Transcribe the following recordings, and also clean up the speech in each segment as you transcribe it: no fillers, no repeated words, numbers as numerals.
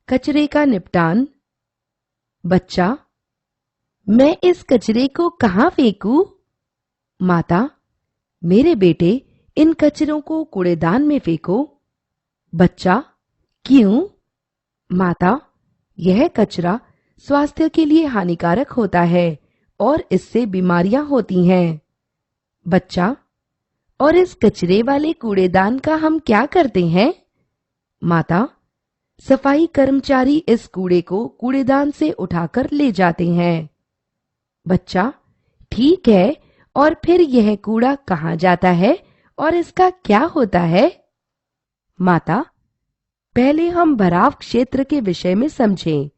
कचरे का निपटान। बच्चा, मैं इस कचरे को कहाँ फेंकूं? माता, मेरे बेटे, इन कचरों को कूड़ेदान में फेंको। बच्चा, क्यों? माता, यह कचरा स्वास्थ्य के लिए हानिकारक होता है और इससे बीमारियां होती हैं। बच्चा, और इस कचरे वाले कूड़ेदान का हम क्या करते हैं? माता, सफाई कर्मचारी इस कूड़े को कूड़ेदान से उठाकर ले जाते हैं। बच्चा, ठीक है, और फिर यह कूड़ा कहाँ जाता है और इसका क्या होता है? माता, पहले हम भराव क्षेत्र के विषय में समझें।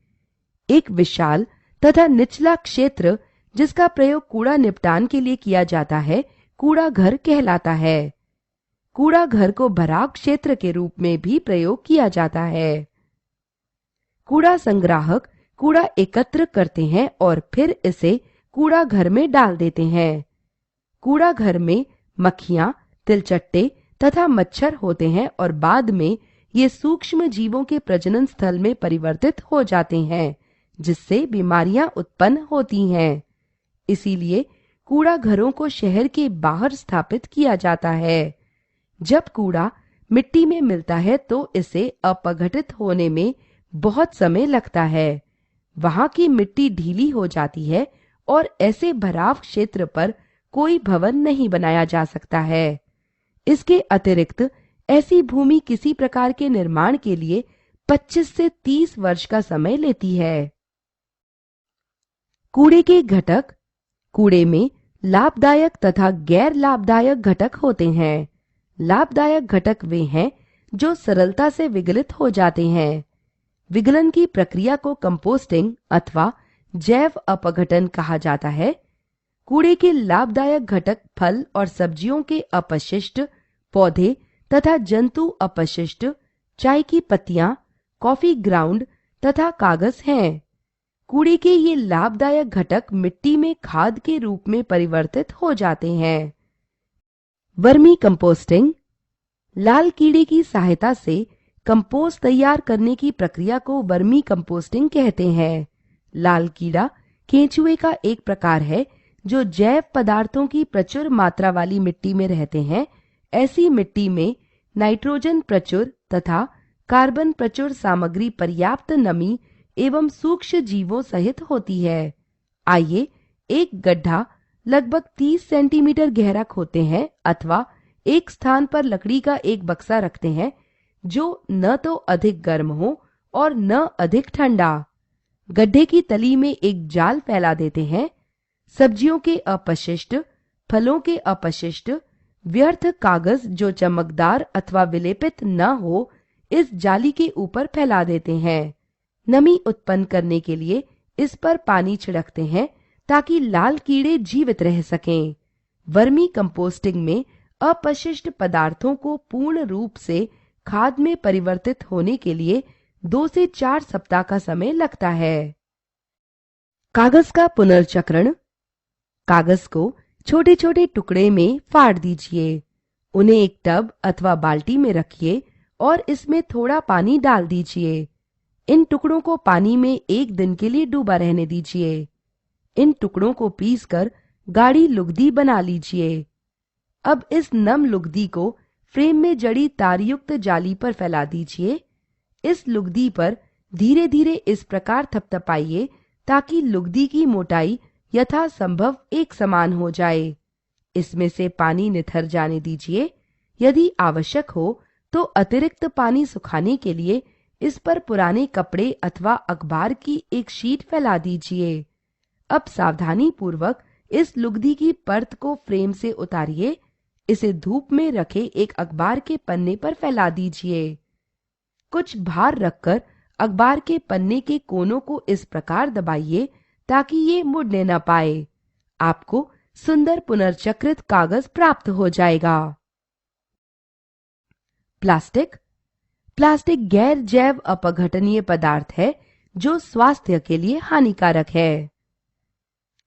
एक विशाल तथा निचला क्षेत्र जिसका प्रयोग कूड़ा निपटान के लिए किया जाता है, कूड़ा घर कहलाता है। कूड़ा घर को भराव क्षेत्र के रूप में भी प्रयोग किया जाता है। कूड़ा संग्राहक कूड़ा एकत्र करते हैं और फिर इसे कूड़ा घर में डाल देते हैं। कूड़ा घर में मक्खियां, तिलचट्टे तथा मच्छर होते हैं और बाद में ये सूक्ष्म जीवों के प्रजनन स्थल में परिवर्तित हो जाते हैं, जिससे बीमारियां उत्पन्न होती हैं। इसीलिए कूड़ा घरों को शहर के बाहर स्थापित किया जाता है। जब कूड़ा मिट्टी में मिलता है तो इसे अपघटित होने में बहुत समय लगता है। वहां की मिट्टी ढीली हो जाती है और ऐसे भराव क्षेत्र पर कोई भवन नहीं बनाया जा सकता है। इसके अतिरिक्त ऐसी भूमि किसी प्रकार के निर्माण के लिए 25 से 30 वर्ष का समय लेती है। कूड़े के घटक। कूड़े में लाभदायक तथा गैर लाभदायक घटक होते हैं। लाभदायक घटक वे हैं जो सरलता से विगलित हो जाते हैं। विगलन की प्रक्रिया को कंपोस्टिंग अथवा जैव अपघटन कहा जाता है। कूड़े के लाभदायक घटक फल और सब्जियों के अपशिष्ट, पौधे तथा जंतु अपशिष्ट, चाय की पत्तियां, कॉफी ग्राउंड तथा कागज हैं। कूड़े के ये लाभदायक घटक मिट्टी में खाद के रूप में परिवर्तित हो जाते हैं। Vermi composting. लाल कीड़े की सहायता से कंपोस्ट तैयार करने की प्रक्रिया को वर्मी कंपोस्टिंग कहते हैं। लाल कीड़ा केंचुए का एक प्रकार है जो जैव पदार्थों की प्रचुर मात्रा वाली मिट्टी में रहते हैं। ऐसी मिट्टी में नाइट्रोजन प्रचुर तथा कार्बन प्रचुर सामग्री पर्याप्त नमी एवं सूक्ष्म जीवों सहित होती है। आइए एक गड्ढा लगभग 30 सेंटीमीटर गहरा खोदते हैं अथवा एक स्थान पर लकड़ी का एक बक्सा रखते हैं जो न तो अधिक गर्म हो और न अधिक ठंडा। गड्ढे की तली में एक जाल फैला देते हैं। सब्जियों के अपशिष्ट, फलों के अपशिष्ट, व्यर्थ कागज जो चमकदार अथवा विलेपित न हो, इस जाली के ऊपर फैला देते हैं। नमी उत्पन्न करने के लिए इस पर पानी छिड़कते हैं ताकि लाल कीड़े जीवित रह सकें। वर्मी कंपोस्टिंग में अपशिष्ट पदार्थों को पूर्ण रूप से खाद में परिवर्तित होने के लिए 2 से 4 सप्ताह का समय लगता है। कागज का पुनर्चक्रण। कागज को छोटे छोटे टुकड़े में फाड़ दीजिए। उन्हें एक टब अथवा बाल्टी में रखिए और इसमें थोड़ा पानी डाल दीजिए। इन टुकड़ों को पानी में 1 दिन के लिए डूबा रहने दीजिए। इन टुकड़ों को पीसकर गाढ़ी लुगदी बना लीजिए। अब इस नम लुगदी को फ्रेम में जड़ी तारयुक्त जाली पर फैला दीजिए। इस लुगदी पर धीरे धीरे इस प्रकार थपथपाइए ताकि लुगदी की मोटाई यथासंभव एक समान हो जाए। इसमें से पानी निथर जाने दीजिए। यदि आवश्यक हो तो अतिरिक्त पानी सुखाने के लिए इस पर पुराने कपड़े अथवा अखबार की एक शीट फैला दीजिए। अब सावधानी पूर्वक इस लुगदी की परत को फ्रेम से उतारिए। इसे धूप में रखे एक अखबार के पन्ने पर फैला दीजिए। कुछ भार रखकर अखबार के पन्ने के कोनों को इस प्रकार दबाइए ताकि ये मुड़ने न पाए। आपको सुंदर पुनर्चक्रित कागज प्राप्त हो जाएगा। प्लास्टिक। प्लास्टिक गैर जैव अपघटनीय पदार्थ है जो स्वास्थ्य के लिए हानिकारक है।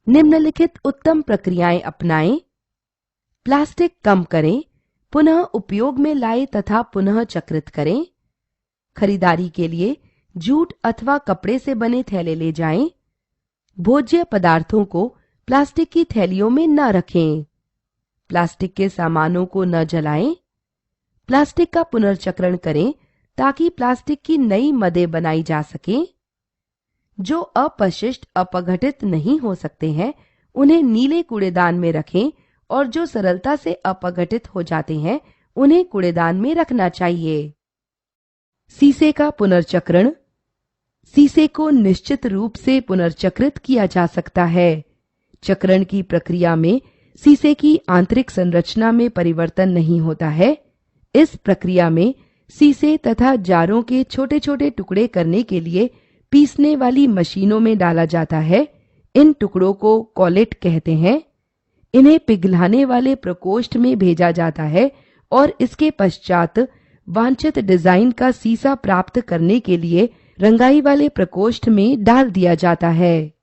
निम्नलिखित उत्तम प्रक्रियाएं अपनाएं। प्लास्टिक कम करें, पुनः उपयोग में लाएं तथा पुनः चक्रित करें। खरीदारी के लिए जूट अथवा कपड़े से बने थैले ले जाएं। भोज्य पदार्थों को प्लास्टिक की थैलियों में न रखें। प्लास्टिक के सामानों को न जलाएं। प्लास्टिक का पुनर्चक्रण करें ताकि प्लास्टिक की नई मदें बनाई जा सकें। जो अपशिष्ट अपघटित नहीं हो सकते हैं उन्हें नीले कूड़ेदान में रखें और जो सरलता से अपघटित हो जाते हैं उन्हें कूड़ेदान में रखना चाहिए। शीशे का पुनर्चक्रण। शीशे को निश्चित रूप से पुनर्चक्रित किया जा सकता है। चक्रण की प्रक्रिया में शीशे की आंतरिक संरचना में परिवर्तन नहीं होता है। इस प्रक्रिया में शीशे तथा जारों के छोटे छोटे टुकड़े करने के लिए पीसने वाली मशीनों में डाला जाता है। इन टुकड़ों को कॉलेट कहते हैं। इन्हें पिघलाने वाले प्रकोष्ठ में भेजा जाता है और इसके पश्चात वांछित डिजाइन का शीशा प्राप्त करने के लिए रंगाई वाले प्रकोष्ठ में डाल दिया जाता है।